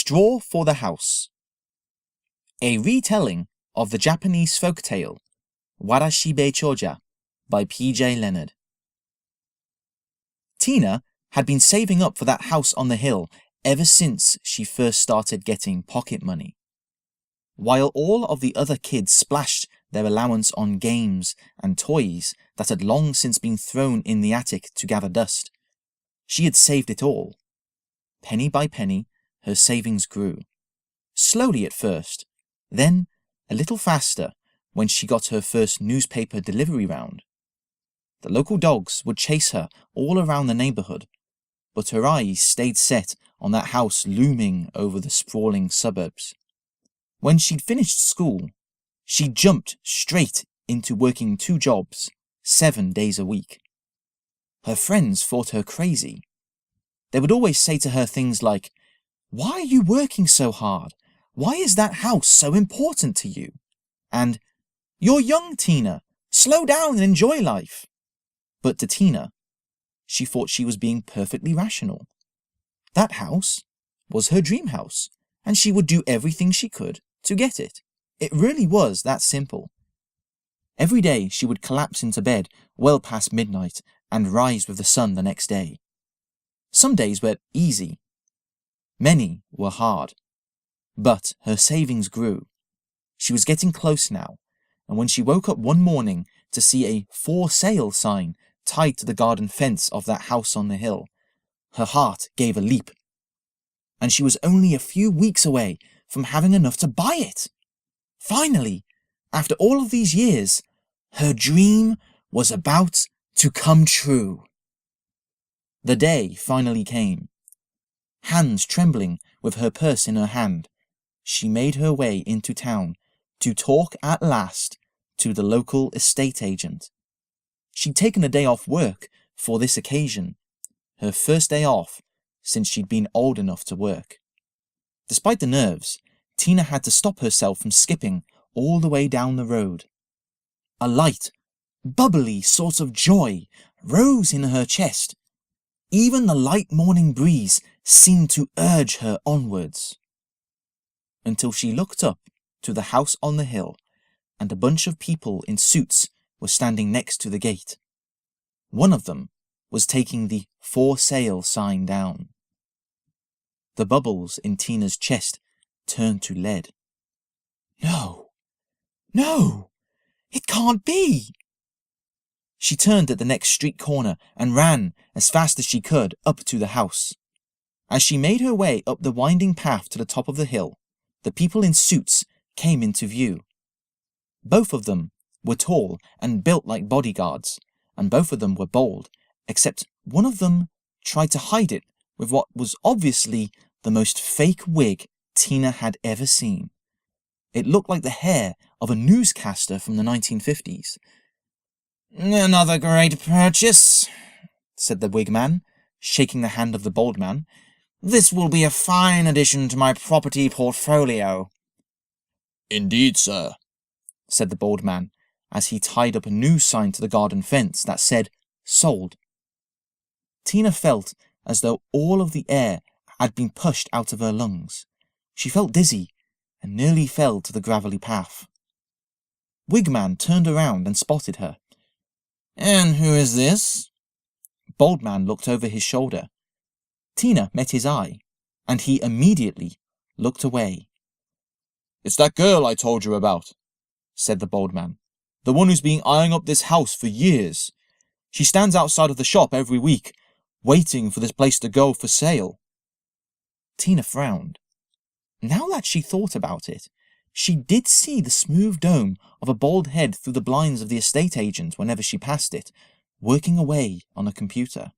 Straw for the House. A retelling of the Japanese folktale Warashibe Chouja by PJ Leonard. Tina had been saving up for that house on the hill ever since she first started getting pocket money. While all of the other kids splashed their allowance on games and toys that had long since been thrown in the attic to gather dust, she had saved it all. Penny by penny, her savings grew. Slowly at first, then a little faster when she got her first newspaper delivery round. The local dogs would chase her all around the neighborhood, but her eyes stayed set on that house looming over the sprawling suburbs. When she'd finished school, she jumped straight into working 2 jobs, 7 days a week. Her friends thought her crazy. They would always say to her things like, "Why are you working so hard? Why is that house so important to you?" And, "You're young, Tina. Slow down and enjoy life." But to Tina, she thought she was being perfectly rational. That house was her dream house, and she would do everything she could to get it. It really was that simple. Every day she would collapse into bed well past midnight and rise with the sun the next day. Some days were easy. Many were hard. But her savings grew. She was getting close now, and when she woke up one morning to see a "for sale" sign tied to the garden fence of that house on the hill, her heart gave a leap. And she was only a few weeks away from having enough to buy it. Finally, after all of these years, her dream was about to come true. The day finally came. Hands trembling with her purse in her hand, she made her way into town to talk at last to the local estate agent. She'd taken a day off work for this occasion, her first day off since she'd been old enough to work. Despite the nerves, Tina had to stop herself from skipping all the way down the road. A light, bubbly sort of joy rose in her chest. Even the light morning breeze seemed to urge her onwards. Until she looked up to the house on the hill, and a bunch of people in suits were standing next to the gate. One of them was taking the "for sale" sign down. The bubbles in Tina's chest turned to lead. No! No! It can't be! She turned at the next street corner and ran as fast as she could up to the house. As she made her way up the winding path to the top of the hill, the people in suits came into view. Both of them were tall and built like bodyguards, and both of them were bald, except one of them tried to hide it with what was obviously the most fake wig Tina had ever seen. It looked like the hair of a newscaster from the 1950s. "Another great purchase," said the wig man, shaking the hand of the bald man. "This will be a fine addition to my property portfolio." "Indeed, sir," said the bald man, as he tied up a news sign to the garden fence that said, "Sold." Tina felt as though all of the air had been pushed out of her lungs. She felt dizzy and nearly fell to the gravelly path. Wigman turned around and spotted her. "And who is this?" Bald man looked over his shoulder. Tina met his eye, and he immediately looked away. "It's that girl I told you about," said the bald man. "The one who's been eyeing up this house for years. She stands outside of the shop every week, waiting for this place to go for sale." Tina frowned. Now that she thought about it, she did see the smooth dome of a bald head through the blinds of the estate agent whenever she passed it, working away on a computer.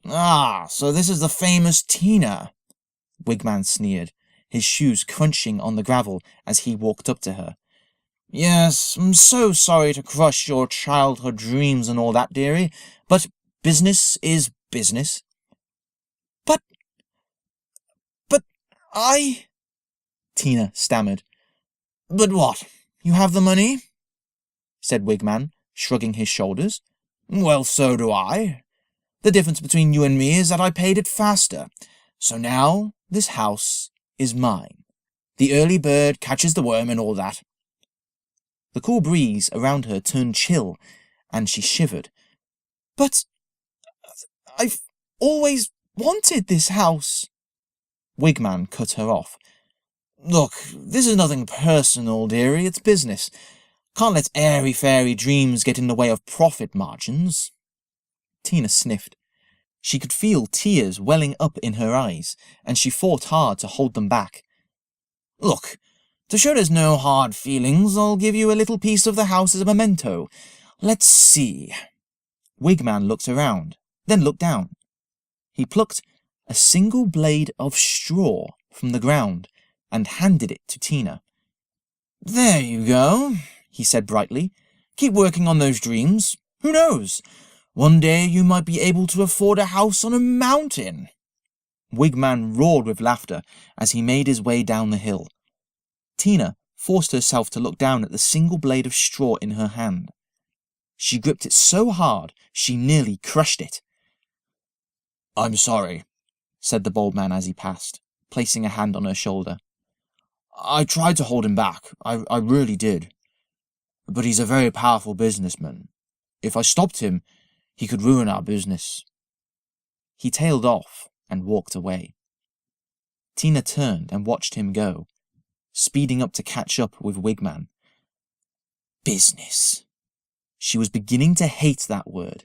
"Ah, so this is the famous Tina," Wigman sneered, his shoes crunching on the gravel as he walked up to her. "Yes, I'm so sorry to crush your childhood dreams and all that, dearie, but business is business." But Tina stammered. "But what? You have the money?" said Wigman, shrugging his shoulders. "Well, so do I. The difference between you and me is that I paid it faster. So now this house is mine. The early bird catches the worm and all that." The cool breeze around her turned chill, and she shivered. "But I've always wanted this house." Wigman cut her off. "Look, this is nothing personal, dearie, it's business. Can't let airy-fairy dreams get in the way of profit margins." Tina sniffed. She could feel tears welling up in her eyes, and she fought hard to hold them back. "Look, to show there's no hard feelings, I'll give you a little piece of the house as a memento. Let's see." Wigman looked around, then looked down. He plucked a single blade of straw from the ground and handed it to Tina. "There you go," he said brightly. "Keep working on those dreams. Who knows? One day you might be able to afford a house on a mountain." Wigman roared with laughter as he made his way down the hill. Tina forced herself to look down at the single blade of straw in her hand. She gripped it so hard she nearly crushed it. "I'm sorry," said the bald man as he passed, placing a hand on her shoulder. "I tried to hold him back. I really did. But he's a very powerful businessman. If I stopped him, he could ruin our business." He tailed off and walked away. Tina turned and watched him go, speeding up to catch up with Wigman. Business. She was beginning to hate that word.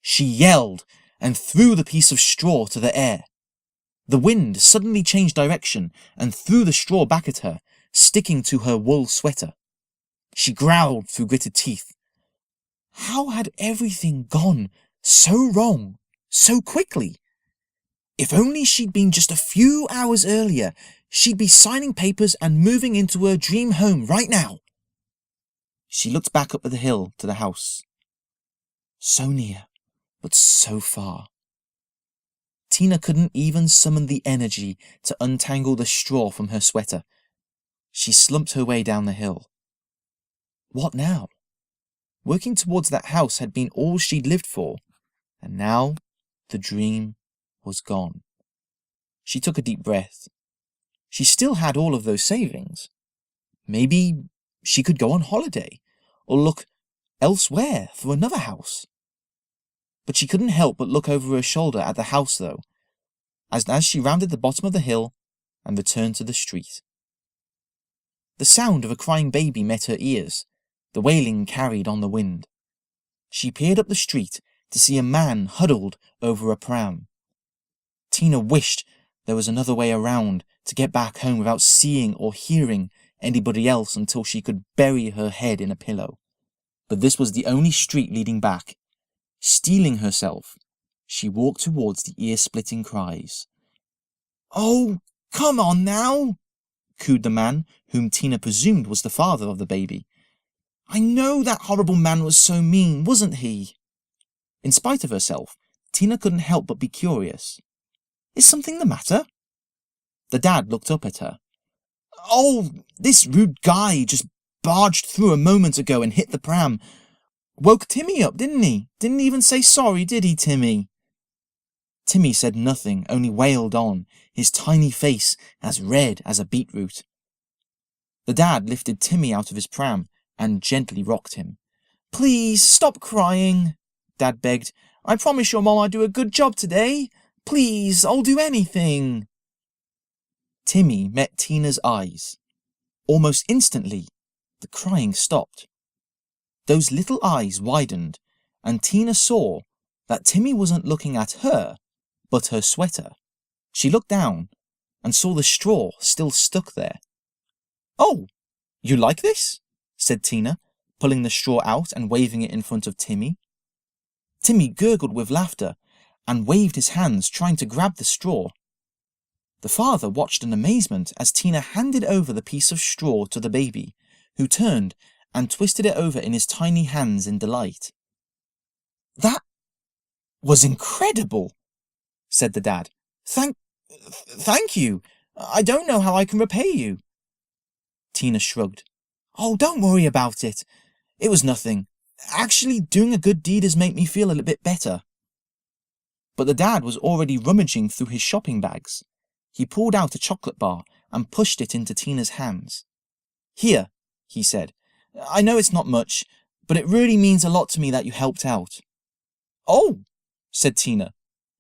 She yelled and threw the piece of straw to the air. The wind suddenly changed direction and threw the straw back at her, sticking to her wool sweater. She growled through gritted teeth. How had everything gone so wrong so quickly? If only she'd been just a few hours earlier, she'd be signing papers and moving into her dream home right now. She looked back up the hill to the house. So near, but so far. Tina couldn't even summon the energy to untangle the straw from her sweater. She slumped her way down the hill. What now? Working towards that house had been all she'd lived for, and now the dream was gone. She took a deep breath. She still had all of those savings. Maybe she could go on holiday, or look elsewhere for another house. But she couldn't help but look over her shoulder at the house, though, as she rounded the bottom of the hill and returned to the street. The sound of a crying baby met her ears. The wailing carried on the wind. She peered up the street to see a man huddled over a pram. Tina wished there was another way around to get back home without seeing or hearing anybody else until she could bury her head in a pillow. But this was the only street leading back. Steeling herself, she walked towards the ear-splitting cries. "Oh, come on now," cooed the man, whom Tina presumed was the father of the baby. "I know that horrible man was so mean, wasn't he?" In spite of herself, Tina couldn't help but be curious. Is something the matter? The dad looked up at her. "Oh, this rude guy just barged through a moment ago and hit the pram. Woke Timmy up, didn't he? Didn't even say sorry, did he, Timmy?" Timmy said nothing, only wailed on, his tiny face as red as a beetroot. The dad lifted Timmy out of his pram and gently rocked him. "Please, stop crying," Dad begged. "I promise your mom I'll do a good job today. Please, I'll do anything." Timmy met Tina's eyes. Almost instantly, the crying stopped. Those little eyes widened, and Tina saw that Timmy wasn't looking at her, but her sweater. She looked down and saw the straw still stuck there. "Oh, you like this?" said Tina, pulling the straw out and waving it in front of Timmy. Timmy gurgled with laughter and waved his hands, trying to grab the straw. The father watched in amazement as Tina handed over the piece of straw to the baby, who turned and twisted it over in his tiny hands in delight. "That was incredible," said the dad. Thank you. I don't know how I can repay you." Tina shrugged. "Oh, don't worry about it. It was nothing. Actually, doing a good deed has made me feel a little bit better." But the dad was already rummaging through his shopping bags. He pulled out a chocolate bar and pushed it into Tina's hands. "Here," he said. "I know it's not much, but it really means a lot to me that you helped out." "Oh," said Tina,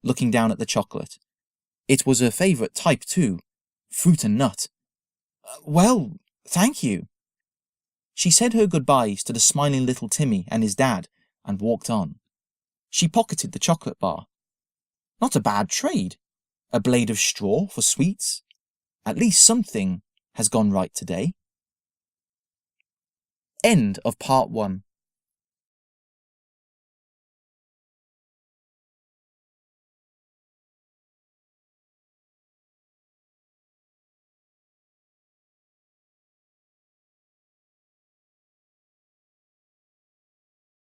looking down at the chocolate. It was her favourite type too, fruit and nut. "Well, thank you." She said her goodbyes to the smiling little Timmy and his dad and walked on. She pocketed the chocolate bar. Not a bad trade. A blade of straw for sweets. At least something has gone right today. End of part 1.